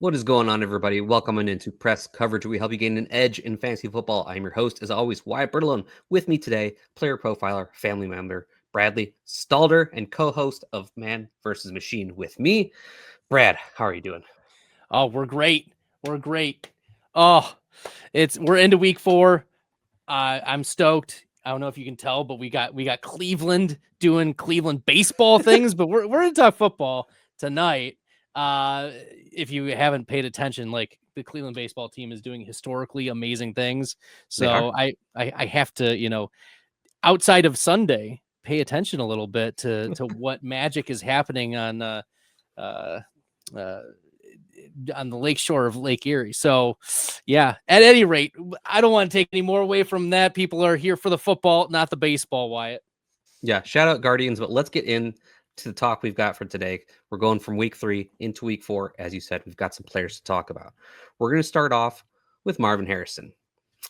What is going on, everybody? Welcome into Press Coverage. We help you gain an edge in fantasy football. I'm your host, as always, Wyatt Bertolone. With me today, player profiler, family member, Bradley Stalder, and co-host of Man vs. Machine with me. Brad, how are you doing? Oh, we're great. We're great. Oh, we're into week 4. I'm stoked. I don't know if you can tell, but we got Cleveland doing Cleveland baseball things, but we're gonna talk football tonight. If you haven't paid attention, like the Cleveland baseball team is doing historically amazing things. They are. So I have to, outside of Sunday, pay attention a little bit to what magic is happening uh uh on the lakeshore of Lake Erie. So, yeah, at any rate, I don't want to take any more away from that. People are here for the football, not the baseball, Wyatt. Yeah, shout out Guardians, but let's get into the talk we've got for today. We're going from week 3 into week 4. As you said, we've got some players to talk about. We're going to start off with Marvin Harrison.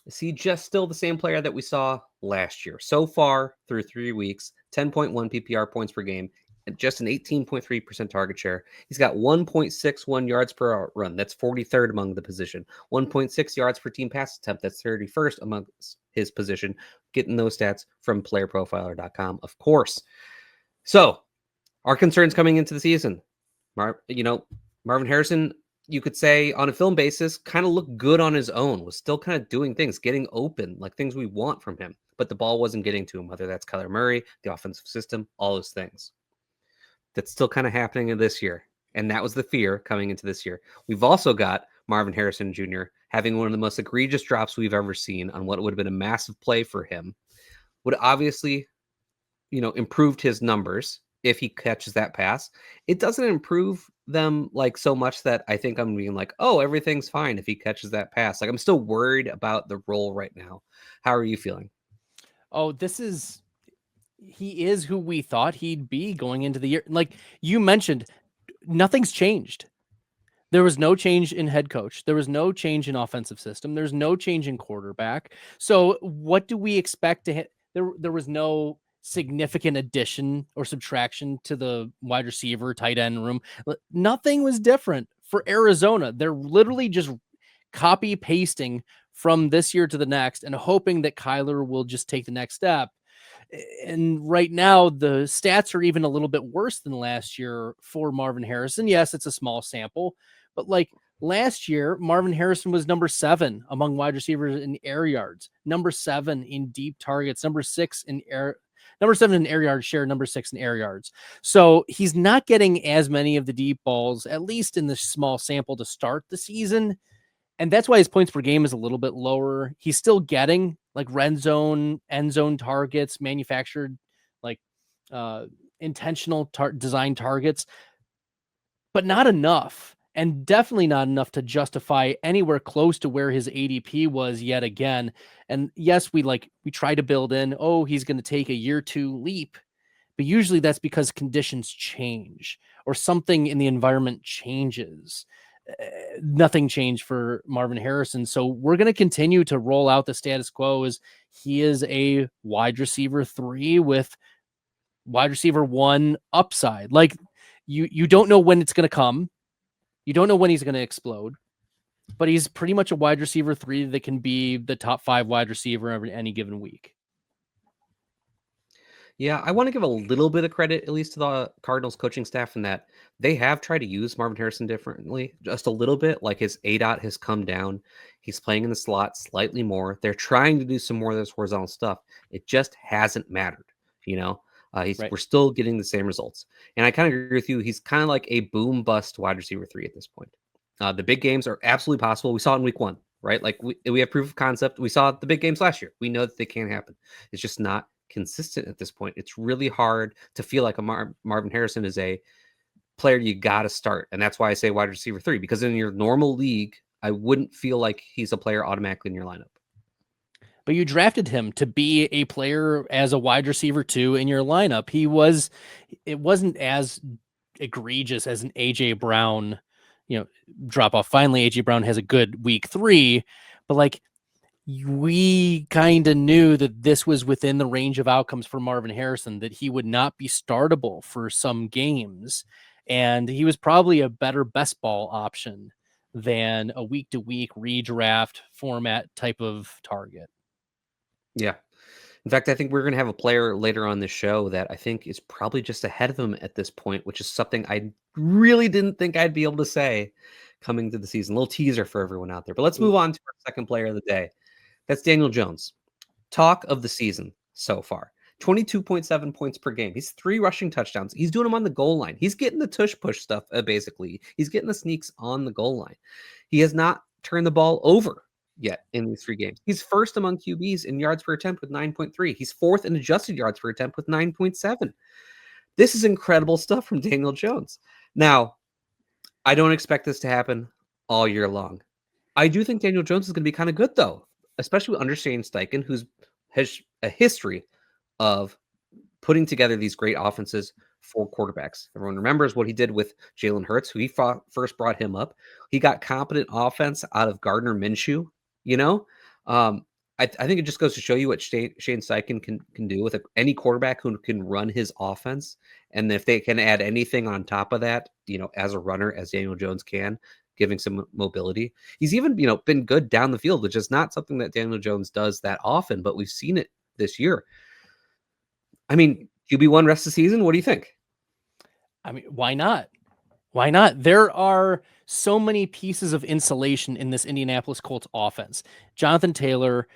Is he just still the same player that we saw last year? So far, through 3 weeks, 10.1 PPR points per game, and just an 18.3% target share. He's got 1.61 yards per run. That's 43rd among the position. 1.6 yards per team pass attempt. That's 31st among his position. Getting those stats from PlayerProfiler.com, of course. So, our concerns coming into the season, Marvin Harrison, you could say on a film basis, kind of looked good on his own, was still kind of doing things, getting open, like things we want from him, but the ball wasn't getting to him, whether that's Kyler Murray, the offensive system, all those things. That's still kind of happening in this year. And that was the fear coming into this year. We've also got Marvin Harrison Jr. having one of the most egregious drops we've ever seen on what would have been a massive play for him. Would obviously, improved his numbers if he catches that pass. It doesn't improve them like so much that I think I'm being like, oh, everything's fine if he catches that pass. Like, I'm still worried about the role right now. How are you feeling? Oh, he is who we thought he'd be going into the year. Like you mentioned, nothing's changed. There was no change in head coach. There was no change in offensive system. There's no change in quarterback. So what do we expect to hit? There was no significant addition or subtraction to the wide receiver, tight end room. Nothing was different for Arizona. They're literally just copy pasting from this year to the next and hoping that Kyler will just take the next step. And right now, the stats are even a little bit worse than last year for Marvin Harrison. Yes, it's a small sample, but like last year, Marvin Harrison was number 7 among wide receivers in air yards, number 7 in deep targets, number 7 in air yards share, number 6 in air yards. So he's not getting as many of the deep balls, at least in the small sample to start the season. And that's why his points per game is a little bit lower. He's still getting like red zone, end zone targets, manufactured, like intentional design targets, but not enough. And definitely not enough to justify anywhere close to where his ADP was yet again. And yes, we try to build in, oh, he's going to take a year 2 leap, but usually that's because conditions change or something in the environment changes. Nothing changed for Marvin Harrison. So we're going to continue to roll out the status quo as he is a wide receiver 3 with wide receiver 1 upside. Like you don't know when it's going to come. You don't know when he's going to explode, but he's pretty much a wide receiver 3 that can be the top 5 wide receiver every any given week. Yeah, I want to give a little bit of credit, at least to the Cardinals coaching staff, in that they have tried to use Marvin Harrison differently, just a little bit. Like his ADOT has come down. He's playing in the slot slightly more. They're trying to do some more of this horizontal stuff. It just hasn't mattered, you know? Right. We're still getting the same results. And I kind of agree with you. He's kind of like a boom bust wide receiver 3 at this point. The big games are absolutely possible. We saw it in week 1, right? Like we have proof of concept. We saw the big games last year. We know that they can happen. It's just not consistent at this point. It's really hard to feel like Marvin Harrison is a player you got to start. And that's why I say wide receiver 3, because in your normal league, I wouldn't feel like he's a player automatically in your lineup. But you drafted him to be a player as a wide receiver 2 in your lineup. It wasn't as egregious as an AJ Brown, drop off. Finally, AJ Brown has a good week 3, but like we kind of knew that this was within the range of outcomes for Marvin Harrison, that he would not be startable for some games. And he was probably a better best ball option than a week-to-week redraft format type of target. Yeah. In fact, I think we're going to have a player later on this show that I think is probably just ahead of him at this point, which is something I really didn't think I'd be able to say coming to the season. A little teaser for everyone out there. But let's move on to our second player of the day. That's Daniel Jones. Talk of the season so far. 22.7 points per game. He's 3 rushing touchdowns. He's doing them on the goal line. He's getting the tush push stuff, basically. He's getting the sneaks on the goal line. He has not turned the ball over yet in these 3 games. He's first among QBs in yards per attempt with 9.3. He's fourth in adjusted yards per attempt with 9.7. This is incredible stuff from Daniel Jones. Now, I don't expect this to happen all year long. I do think Daniel Jones is going to be kind of good, though, especially with understanding Steichen, who has a history of putting together these great offenses for quarterbacks. Everyone remembers what he did with Jalen Hurts, who he first brought him up. He got competent offense out of Gardner Minshew, you know? I think it just goes to show you what Shane Steichen can do with any quarterback who can run his offense. And if they can add anything on top of that, as a runner, as Daniel Jones can, giving some mobility. He's even, been good down the field, which is not something that Daniel Jones does that often, but we've seen it this year. I mean, QB1 rest of the season. What do you think? I mean, why not? Why not? There are so many pieces of insulation in this Indianapolis Colts offense. Jonathan Taylor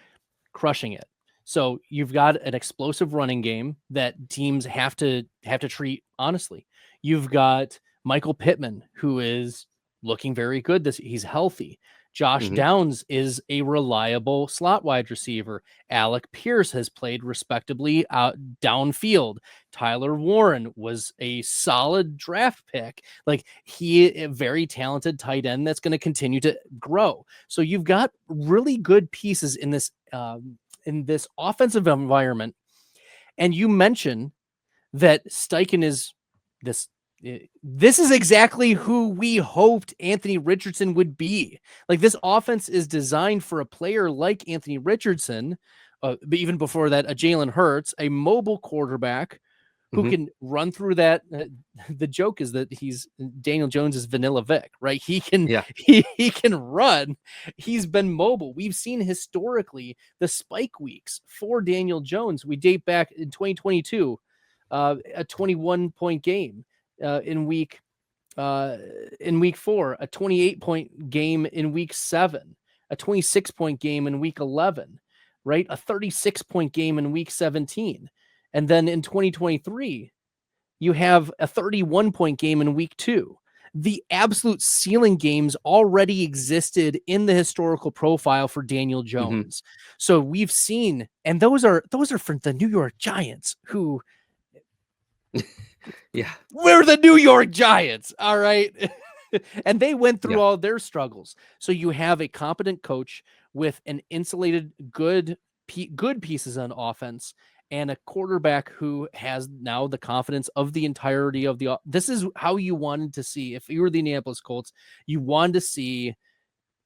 crushing it. So you've got an explosive running game that teams have to treat honestly. You've got Michael Pittman, who is looking very good. He's healthy. Josh Downs is a reliable slot wide receiver. Alec Pierce has played respectably out downfield. Tyler Warren was a solid draft pick. Like, a very talented tight end that's going to continue to grow. So you've got really good pieces in this offensive environment. And you mentioned that Steichen is this is exactly who we hoped Anthony Richardson would be. Like, this offense is designed for a player like Anthony Richardson, but even before that, a Jalen Hurts, a mobile quarterback who can run through that. The joke is that Daniel Jones is Vanilla Vic, right? He can he can run. He's been mobile. We've seen historically the spike weeks for Daniel Jones. We date back in 2022, a 21-point game. In week 4, a 28-point game in week 7, a 26-point game in week 11, right? A 36-point game in week 17. And then in 2023, you have a 31-point game in week 2. The absolute ceiling games already existed in the historical profile for Daniel Jones. So we've seen, and those are from the New York Giants, who we're the New York Giants. All right. And they went through all their struggles. So you have a competent coach with an insulated, good pieces on offense, and a quarterback who has now the confidence of the entirety of this is how you wanted to see. If you were the Indianapolis Colts, you wanted to see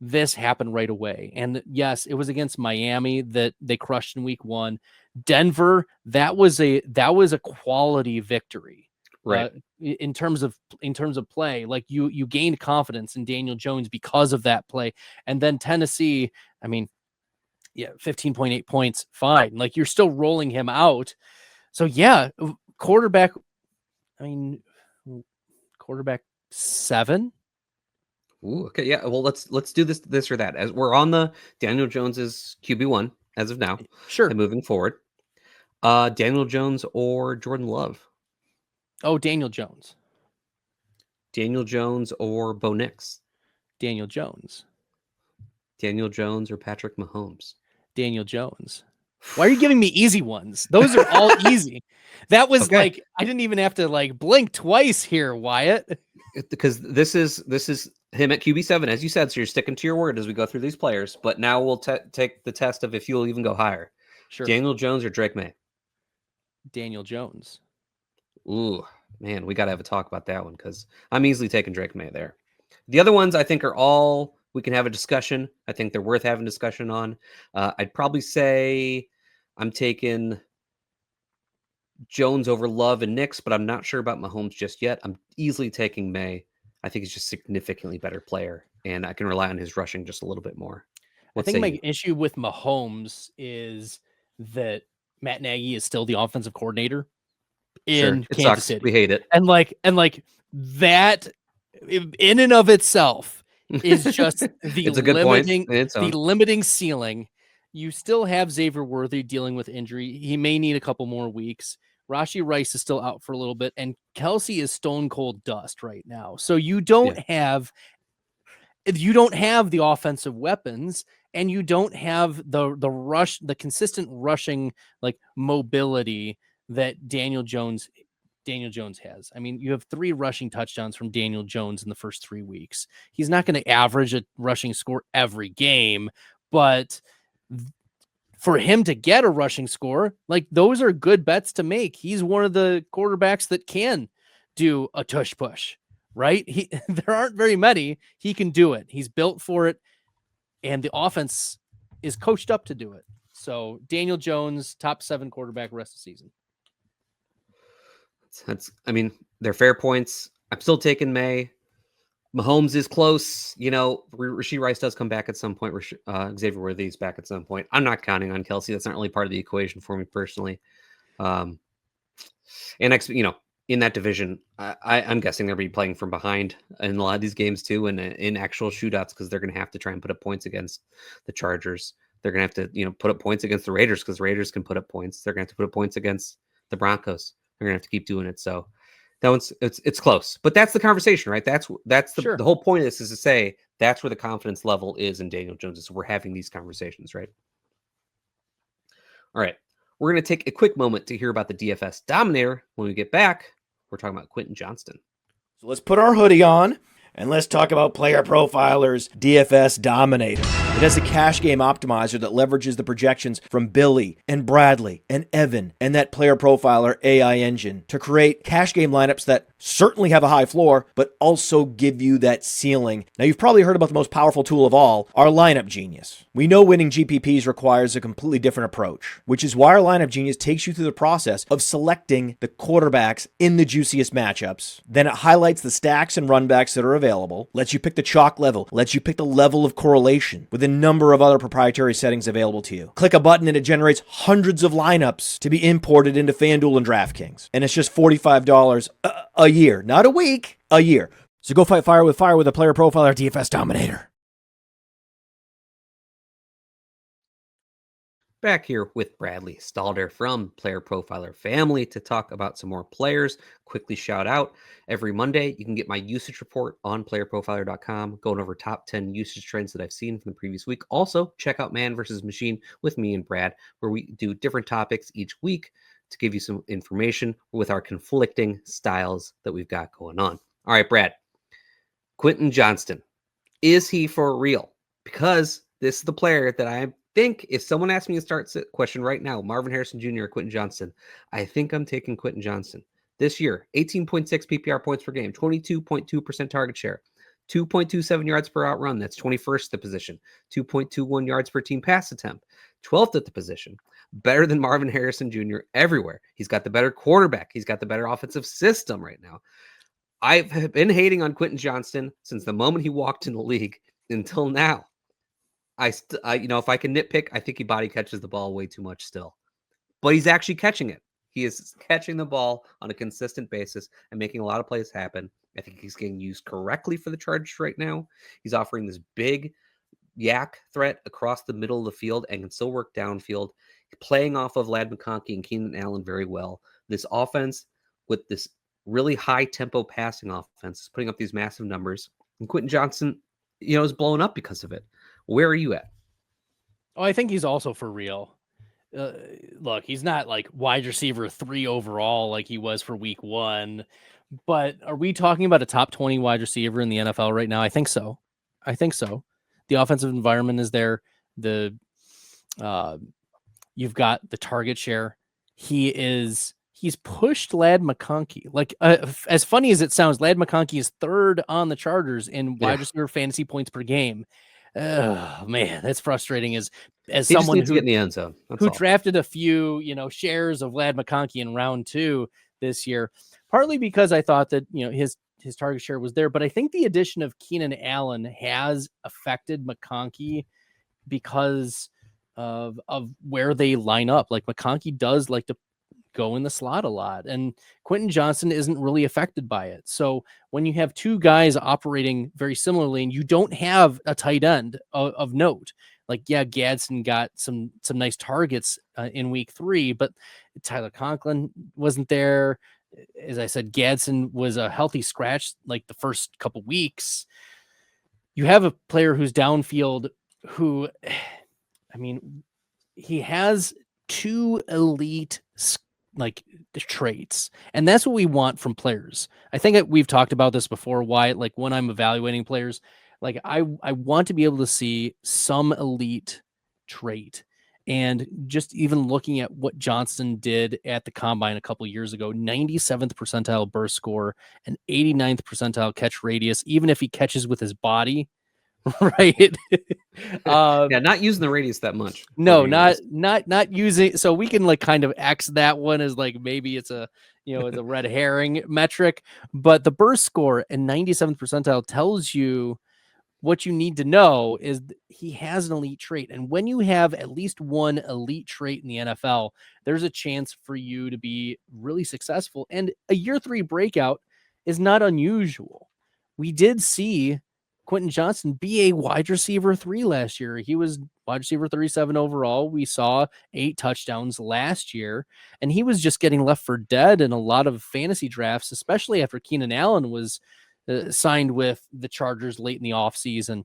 this happen right away. And yes, it was against Miami that they crushed in week 1. Denver, that was a quality victory, right? In terms of play. Like, you gained confidence in Daniel Jones because of that play. And then Tennessee, I mean, 15.8 points, fine. Like, you're still rolling him out. So quarterback 7. Ooh, okay, yeah. Well, let's do this or that. As we're on the Daniel Jones's QB1 as of now. Sure. And moving forward, Daniel Jones or Jordan Love? Oh, Daniel Jones. Daniel Jones or Bo Nix? Daniel Jones. Daniel Jones or Patrick Mahomes? Daniel Jones. Why are you giving me easy ones? Those are all easy. That was like, I didn't even have to blink twice here, Wyatt. Because this is him at QB7, as you said. So you're sticking to your word as we go through these players. But now we'll take the test of if you'll even go higher. Sure. Daniel Jones or Drake May? Daniel Jones. Ooh, man, we got to have a talk about that one, because I'm easily taking Drake May there. The other ones I think are all, we can have a discussion. I think they're worth having discussion on. I'd probably say I'm taking Jones over Love and Nix, but I'm not sure about Mahomes just yet. I'm easily taking May. I think he's just a significantly better player and I can rely on his rushing just a little bit more. I What think say my you? issue with Mahomes is that Matt Nagy is still the offensive coordinator Sure, in it Kansas sucks. We City. hate it. And that in and of itself is just It's a good point in its the own. limiting ceiling. You still have Xavier Worthy dealing with injury. He may need a couple more weeks. Rashi Rice is still out for a little bit, and Kelsey is stone cold dust right now. So you don't have the offensive weapons, and you don't have the consistent rushing like mobility that Daniel Jones has. I mean, you have 3 rushing touchdowns from Daniel Jones in the first 3 weeks. He's not going to average a rushing score every game, but for him to get a rushing score, like those are good bets to make. He's one of the quarterbacks that can do a tush push, right? There aren't very many. He can do it. He's built for it, and the offense is coached up to do it. So Daniel Jones, top 7 quarterback rest of the season. I mean, they're fair points. I'm still taking May. Mahomes is close. You know, Rashee Rice does come back at some point. Xavier Worthy is back at some point. I'm not counting on Kelsey. That's not really part of the equation for me personally. And in that division, I'm guessing they'll be playing from behind in a lot of these games too, and in actual shootouts, because they're going to have to try and put up points against the Chargers. They're going to have to, put up points against the Raiders, because Raiders can put up points. They're going to have to put up points against the Broncos. They're going to have to keep doing it. So that one's it's close, but that's the conversation, right? That's the whole point of this, is to say that's where the confidence level is in Daniel Jones. So we're having these conversations, right? All right. We're going to take a quick moment to hear about the DFS Dominator. When we get back, we're talking about Quentin Johnston. So let's put our hoodie on and let's talk about Player Profiler's DFS Dominator. It has a cash game optimizer that leverages the projections from Billy and Bradley and Evan and that Player Profiler AI engine to create cash game lineups that certainly have a high floor, but also give you that ceiling. Now, you've probably heard about the most powerful tool of all, our Lineup Genius. We know winning GPPs requires a completely different approach, which is why our Lineup Genius takes you through the process of selecting the quarterbacks in the juiciest matchups. Then it highlights the stacks and runbacks that are available, lets you pick the chalk level, lets you pick the level of correlation with a number of other proprietary settings available to you. Click a button and it generates hundreds of lineups to be imported into FanDuel and DraftKings. And it's just $45 a year, not a week, a year. So go fight fire with a Player Profiler DFS Dominator. Back here with Bradley Stalder from Player Profiler family to talk about some more players. Quickly shout out, every Monday you can get my usage report on playerprofiler.com, going over top 10 usage trends that I've seen from the previous week. Also, check out Man vs. Machine with me and Brad, where we do different topics each week to give you some information with our conflicting styles that we've got going on. All right, Brad. Quentin Johnston. Is he for real? Because this is the player that I think, if someone asked me a start question right now, Marvin Harrison Jr. or Quentin Johnston, I think I'm taking Quentin Johnston. This year, 18.6 PPR points per game, 22.2% target share, 2.27 yards per out run. That's 21st at the position, 2.21 yards per team pass attempt, 12th at the position. Better than Marvin Harrison Jr. everywhere. He's got the better quarterback. He's got the better offensive system right now. I've been hating on Quentin Johnston since the moment he walked in the league until now. I if I can nitpick, I think he body catches the ball way too much still, but he's actually catching it. He is catching the ball on a consistent basis and making a lot of plays happen. I think he's getting used correctly for the Chargers right now. He's offering this big yak threat across the middle of the field and can still work downfield, playing off of Ladd McConkey and Keenan Allen very well. This offense with this really high tempo passing offense is putting up these massive numbers, and Quentin Johnston, is blown up because of it. Where are you at? Oh, I think he's also for real. Look, he's not like wide receiver 3 overall like he was for week 1, but are we talking about a top 20 wide receiver in the NFL right now? I think so. The offensive environment is there. You've got the target share. He's pushed Ladd McConkey. Like, as funny as it sounds, Ladd McConkey is 3rd on the Chargers in wide receiver fantasy points per game. Oh man, that's frustrating. As someone who get in the end zone, drafted a few, shares of Ladd McConkey in round 2 this year, partly because I thought that his his target share was there. But I think the addition of Keenan Allen has affected McConkey because of where they line up. Like McConkey does like to go in the slot a lot, and Quentin Johnston isn't really affected by it. So when you have two guys operating very similarly and you don't have a tight end of note, like, yeah, Gadsden got some nice targets in week 3, but Tyler Conklin wasn't there. As I said, Gadsden was a healthy scratch like the first couple weeks. You have a player who's downfield who, I mean, he has 2 elite like traits, and that's what we want from players. I think we've talked about this before, Wyatt. Like when I'm evaluating players, like I want to be able to see some elite trait. And just even looking at what Johnston did at the combine a couple years ago, 97th percentile burst score and 89th percentile catch radius, even if he catches with his body, right? Yeah, not using the radius that much. No, not using. So we can like kind of X that one as like maybe it's a, you know, it's a red herring metric, but the burst score and 97th percentile tells you what you need to know is he has an elite trait. And when you have at least one elite trait in the NFL, there's a chance for you to be really successful. And a year 3 breakout is not unusual. We did see Quentin Johnston be a wide receiver 3 last year. He was wide receiver 37 overall. We saw 8 touchdowns last year, and he was just getting left for dead in a lot of fantasy drafts, especially after Keenan Allen was signed with the Chargers late in the offseason.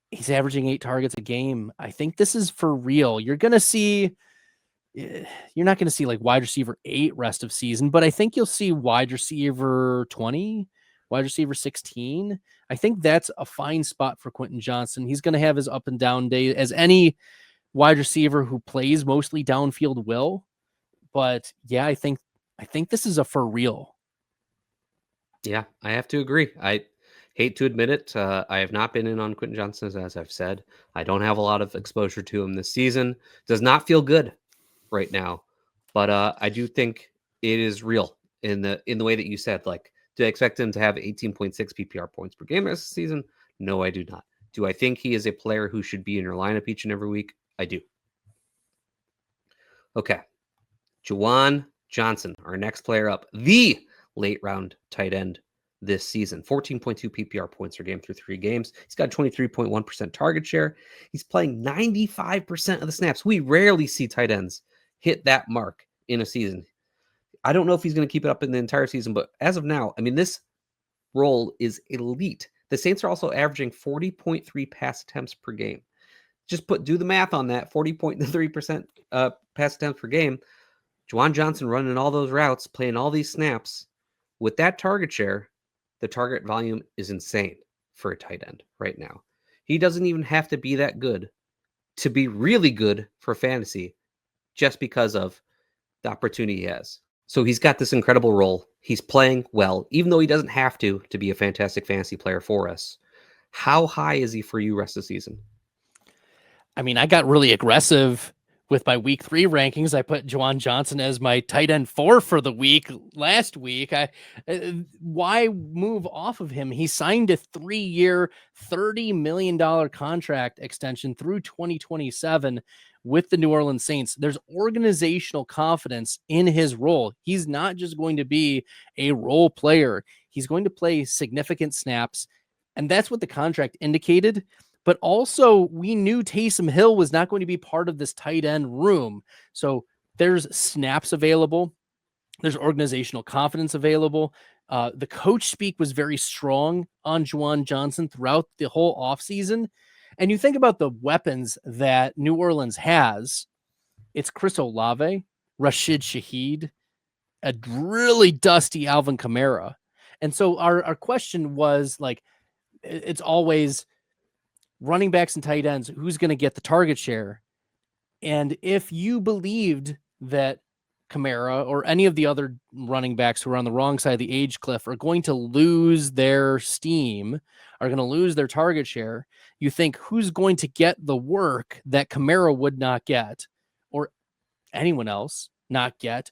He's averaging 8 targets a game. I think this is for real. You're not going to see like wide receiver 8 rest of season, but I think you'll see wide receiver 20, wide receiver 16. I think that's a fine spot for Quentin Johnston. He's going to have his up and down day, as any wide receiver who plays mostly downfield will. But yeah, I think this is a for real. Yeah, I have to agree. I hate to admit it. I have not been in on Quentin Johnston, as I've said. I don't have a lot of exposure to him this season. Does not feel good right now, but I do think it is real in the way that you said. Like, do I expect him to have 18.6 PPR points per game this season? No, I do not. Do I think he is a player who should be in your lineup each and every week? I do. Okay. Juwan Johnson, our next player up, the late round tight end this season. 14.2 PPR points per game through 3 games. He's got 23.1% target share. He's playing 95% of the snaps. We rarely see tight ends hit that mark in a season. I don't know if he's going to keep it up in the entire season, but as of now, I mean, this role is elite. The Saints are also averaging 40.3 pass attempts per game. Just do the math on that. 40.3% pass attempts per game. Juwan Johnson running all those routes, playing all these snaps. With that target share, the target volume is insane for a tight end right now. He doesn't even have to be that good to be really good for fantasy just because of the opportunity he has. So he's got this incredible role. He's playing well, even though he doesn't have to be a fantastic fantasy player for us. How high is he for you rest of the season? I mean, I got really aggressive with my week 3 rankings. I put Juwan Johnson as my tight end 4 for the week last week. Why move off of him? He signed a 3-year, $30 million contract extension through 2027 with the New Orleans Saints. There's organizational confidence in his role. He's not just going to be a role player. He's going to play significant snaps. And that's what the contract indicated. But also, we knew Taysom Hill was not going to be part of this tight end room. So there's snaps available. There's organizational confidence available. The coach speak was very strong on Juwan Johnson throughout the whole offseason. And you think about the weapons that New Orleans has. It's Chris Olave, Rashid Shaheed, a really dusty Alvin Kamara. And so our question was like, it's always running backs and tight ends, who's going to get the target share? And if you believed that Kamara or any of the other running backs who are on the wrong side of the age cliff are going to lose their steam, are going to lose their target share, you think who's going to get the work that Kamara would not get or anyone else not get?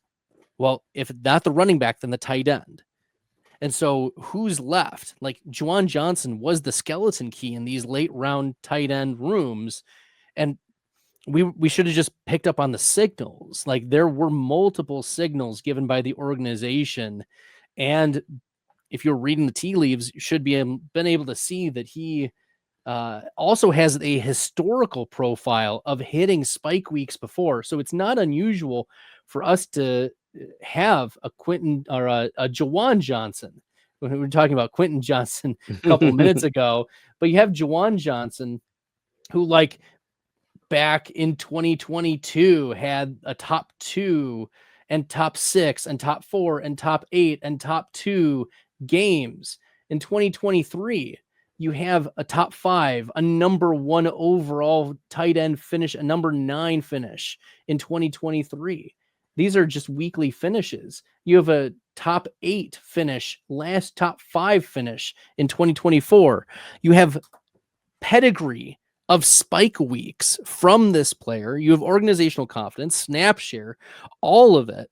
Well, if not the running back, then the tight end. And so who's left? Like Juwan Johnson was the skeleton key in these late round tight end rooms. And we should have just picked up on the signals. Like there were multiple signals given by the organization. And if you're reading the tea leaves, you should been able to see that he also has a historical profile of hitting spike weeks before. So it's not unusual for us to have a Quentin or a Juwan Johnson. When we were talking about Quentin Johnston a couple minutes ago, but you have Juwan Johnson who, like, back in 2022 had a top 2 and top 6 and top 4 and top 8 and top 2 games. In 2023, you have a top 5, a number 1 overall tight end finish, a number 9 finish in 2023. These are just weekly finishes. You have a top 8 finish, last top 5 finish in 2024. You have pedigree of spike weeks from this player. You have organizational confidence, snap share, all of it.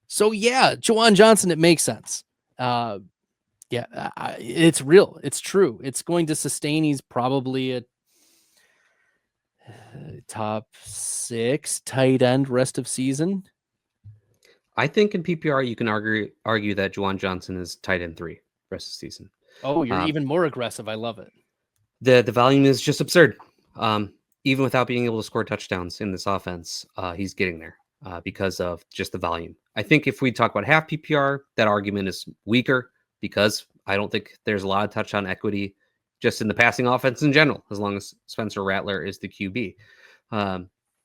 So yeah, Juwan Johnson, it makes sense. It's real. It's true. It's going to sustain. He's probably a top 6 tight end rest of season. I think in PPR, you can argue that Juwan Johnson is tight end 3 rest of the season. Oh, you're even more aggressive. I love it. The volume is just absurd. Even without being able to score touchdowns in this offense, he's getting there because of just the volume. I think if we talk about half PPR, that argument is weaker because I don't think there's a lot of touchdown equity just in the passing offense in general, as long as Spencer Rattler is the QB.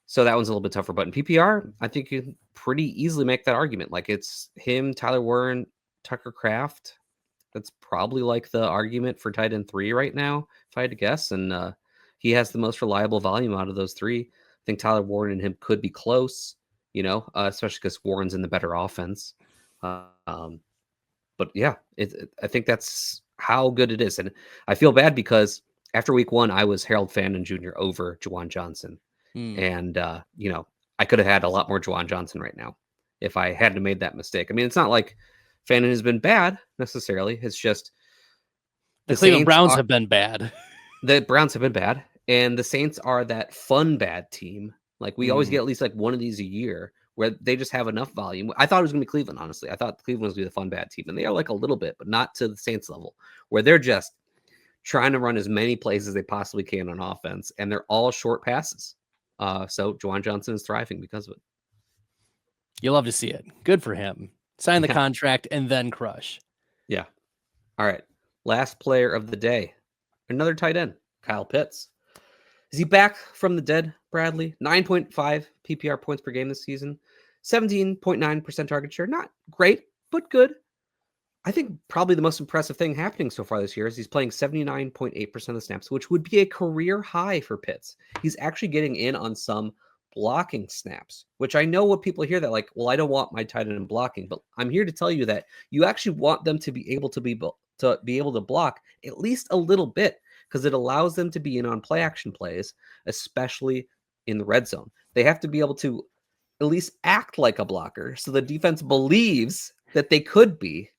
So that one's a little bit tougher. But in PPR, I think you can pretty easily make that argument. Like it's him, Tyler Warren, Tucker Kraft. That's probably like the argument for tight end 3 right now, if I had to guess. And he has the most reliable volume out of those 3. I think Tyler Warren and him could be close, especially because Warren's in the better offense. But yeah, I think that's how good it is. And I feel bad because after week 1, I was Harold Fannin Jr. over Juwan Johnson. And, I could have had a lot more Juwan Johnson right now if I hadn't made that mistake. I mean, it's not like Fannin has been bad necessarily. It's just the Cleveland Browns have been bad. The Browns have been bad. And the Saints are that fun bad team. Like we always get at least like one of these a year where they just have enough volume. I thought it was going to be Cleveland, honestly. I thought Cleveland was going to be the fun bad team. And they are like a little bit, but not to the Saints level, where they're just trying to run as many plays as they possibly can on offense. And they're all short passes. So Juwan Johnson is thriving because of it. You love to see it. Good for him. Sign the contract and then crush. Yeah. All right. Last player of the day. Another tight end, Kyle Pitts. Is he back from the dead, Bradley? 9.5 PPR points per game this season. 17.9% target share. Not great, but good. I think probably the most impressive thing happening so far this year is he's playing 79.8% of the snaps, which would be a career high for Pitts. He's actually getting in on some blocking snaps, which I know what people hear that like, well, I don't want my tight end blocking, but I'm here to tell you that you actually want them to be able to block at least a little bit because it allows them to be in on play action plays, especially in the red zone. They have to be able to at least act like a blocker so the defense believes that they could be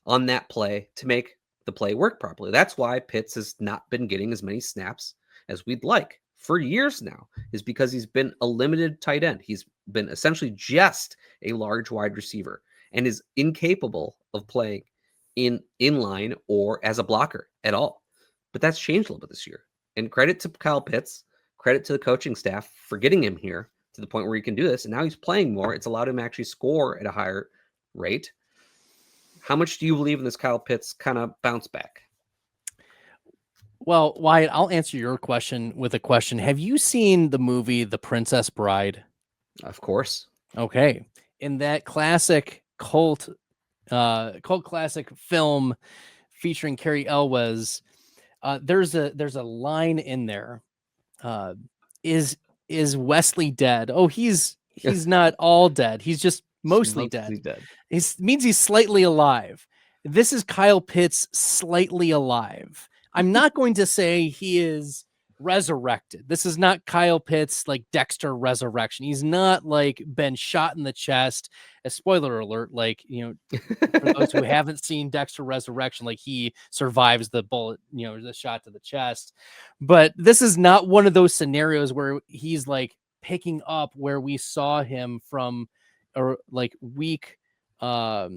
on that play to make the play work properly. That's why Pitts has not been getting as many snaps as we'd like for years now, is because he's been a limited tight end. He's been essentially just a large wide receiver and is incapable of playing in line or as a blocker at all. But that's changed a little bit this year. And credit to Kyle Pitts, credit to the coaching staff for getting him here to the point where he can do this. And now he's playing more. It's allowed him to actually score at a higher rate. How much do you believe in this Kyle Pitts kind of bounce back? Well, Wyatt, I'll answer your question with a question. Have you seen the movie The Princess Bride? Of course. Okay. In that classic cult classic film featuring Carrie Elwes, there's a line in there. Is Wesley dead? Oh, he's not all dead. He's just mostly dead. It means he's slightly alive. This is Kyle Pitts slightly alive. I'm not going to say he is resurrected. This is not Kyle Pitts like Dexter resurrection. He's not like been shot in the chest. A spoiler alert, like, for those who haven't seen Dexter Resurrection, like he survives the bullet, the shot to the chest. But this is not one of those scenarios where he's like picking up where we saw him from, or like week where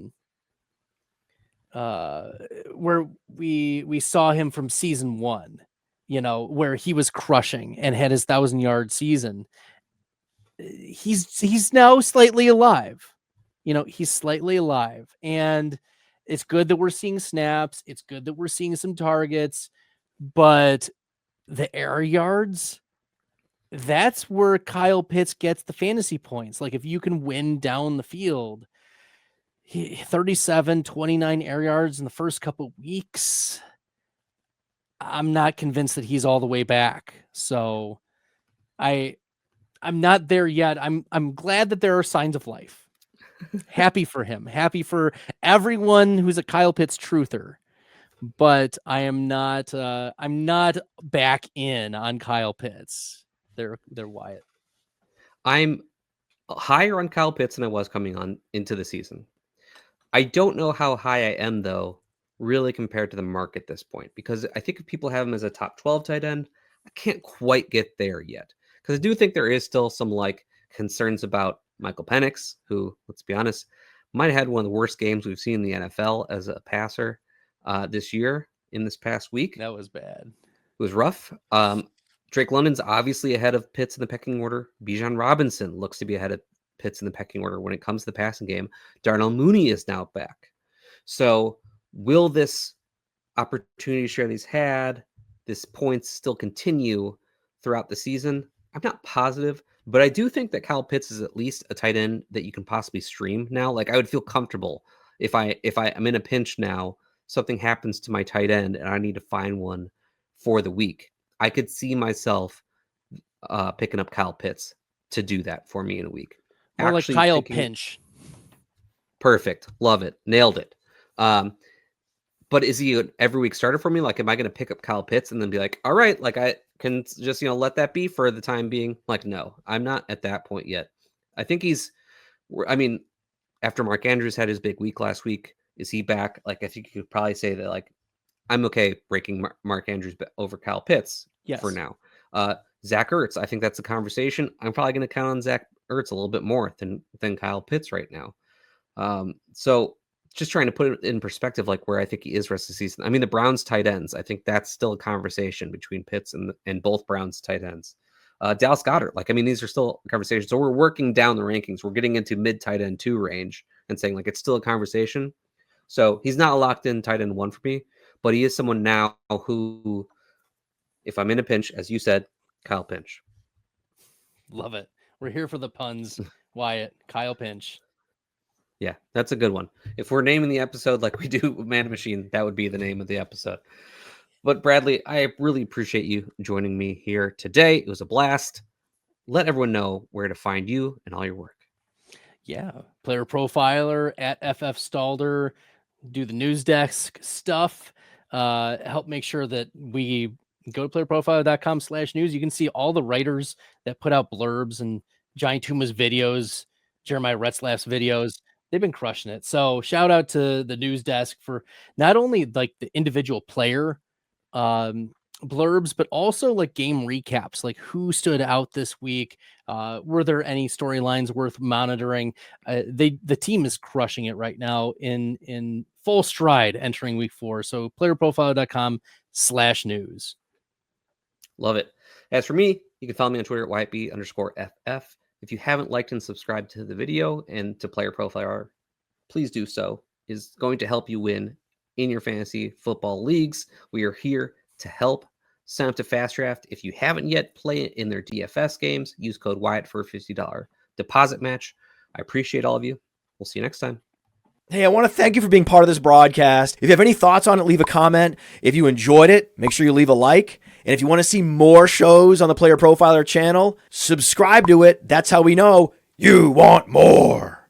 we saw him from season 1, where he was crushing and had his 1,000-yard season. He's now slightly alive. He's slightly alive, and it's good that we're seeing snaps. It's good that we're seeing some targets, but the air yards, that's where Kyle Pitts gets the fantasy points. Like if you can win down the field, 37, 29 air yards in the first couple weeks, I'm not convinced that he's all the way back. So I'm not there yet. I'm glad that there are signs of life. Happy for him. Happy for everyone who's a Kyle Pitts truther. But I'm not back in on Kyle Pitts. They're Wyatt. I'm higher on Kyle Pitts than I was coming on into the season. I don't know how high I am, though, really compared to the market at this point, because I think if people have him as a top 12 tight end, I can't quite get there yet. Because I do think there is still some concerns about Michael Penix, who, let's be honest, might have had one of the worst games we've seen in the NFL as a passer this year in this past week. That was bad. It was rough. Drake London's obviously ahead of Pitts in the pecking order. Bijan Robinson looks to be ahead of Pitts in the pecking order when it comes to the passing game. Darnell Mooney is now back. So will this opportunity share he's had, this points still continue throughout the season? I'm not positive, but I do think that Kyle Pitts is at least a tight end that you can possibly stream now. Like I would feel comfortable if I'm in a pinch now, something happens to my tight end and I need to find one for the week. I could see myself picking up Kyle Pitts to do that for me in a week. More like Kyle Pinch. Perfect. Love it. Nailed it. But is he an every week starter for me? Like, am I going to pick up Kyle Pitts and then be like, all right, like I can just, let that be for the time being? Like, no, I'm not at that point yet. I think after Mark Andrews had his big week last week, is he back? Like, I think you could probably say that, like, I'm okay breaking Mark Andrews over Kyle Pitts for now. Zach Ertz, I think that's a conversation. I'm probably going to count on Zach Ertz a little bit more than Kyle Pitts right now. So just trying to put it in perspective, like where I think he is rest of the season. I mean, the Browns tight ends, I think that's still a conversation between Pitts and both Browns tight ends. Dallas Goedert, these are still conversations. So we're working down the rankings. We're getting into mid tight end 2 range and saying like, it's still a conversation. So he's not a locked in tight end 1 for me, but he is someone now who, if I'm in a pinch, as you said, Kyle Pinch. Love it. We're here for the puns. Wyatt, Kyle Pinch. Yeah, that's a good one. If we're naming the episode like we do Man Machine, that would be the name of the episode. But Bradley, I really appreciate you joining me here today. It was a blast. Let everyone know where to find you and all your work. Yeah, Player Profiler at FF Stalder. Do the news desk stuff. Help make sure that we go to playerprofiler.com/news. You can see all the writers that put out blurbs and Giant Tuma's videos, Jeremiah Retzlaff's videos. They've been crushing it. So shout out to the news desk for not only like the individual player blurbs, but also like game recaps, like who stood out this week. Were there any storylines worth monitoring? The team is crushing it right now in full stride entering week 4. So playerprofiler.com/news. Love it. As for me, you can follow me on Twitter at YB_FF. If you haven't liked and subscribed to the video and to Player Profiler, please do so. It's going to help you win in your fantasy football leagues. We are here to help. Sign up to Fast Draft. If you haven't yet, play it in their DFS games. Use code Wyatt for a $50 deposit match. I appreciate all of you. We'll see you next time. Hey, I want to thank you for being part of this broadcast. If you have any thoughts on it, leave a comment. If you enjoyed it, make sure you leave a like. And if you want to see more shows on the Player Profiler channel, subscribe to it. That's how we know you want more.